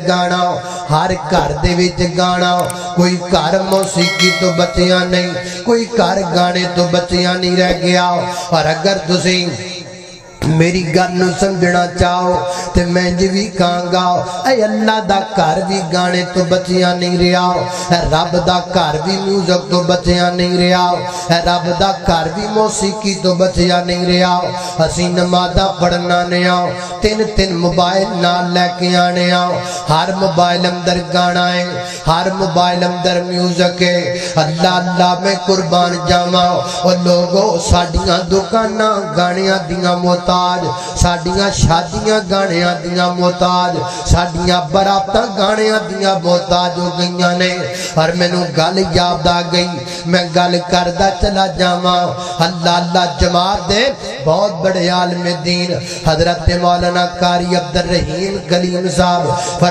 گانا ہر گھر دے وچ گانا کوئی گھر موسیقی تو بچیاں نہیں کوئی گھر گانے تو بچیاں نہیں رہ گیا اور اگر تسی میری گل نو سمجھنا چاہو تے میں جی بھی کہاں گا اے اللہ دا گھر بھی گانے تو بچیاں نہیں رہا اے رب دا گھر بھی میوزک تو بچیاں نہیں رہا اے رب دا گھر بھی موسیقی تو بچیاں نہیں رہا اسی نمازاں پڑھنا نیا تین موبائل نال لے کے آنے ہر موبائل اندر گانا ہے ہر موبائل اندر میوزک ہے اللہ اللہ میں قربان جاواں او لوگو ساڈیاں دکاناں گانیاں دیاں محتاج ساڈیاں شادیاں گانیاں دیاں محتاج ساڈیاں براتاں گانیاں دیاں محتاج ہو گئیاں نے اور مینوں گل یاد آ گئی میں گل کردا چلا جاواں اللہ اللہ جماعت دے بہت بڑے عالم دین حضرت مولانا قاری عبدالرحیم کلیم صاحب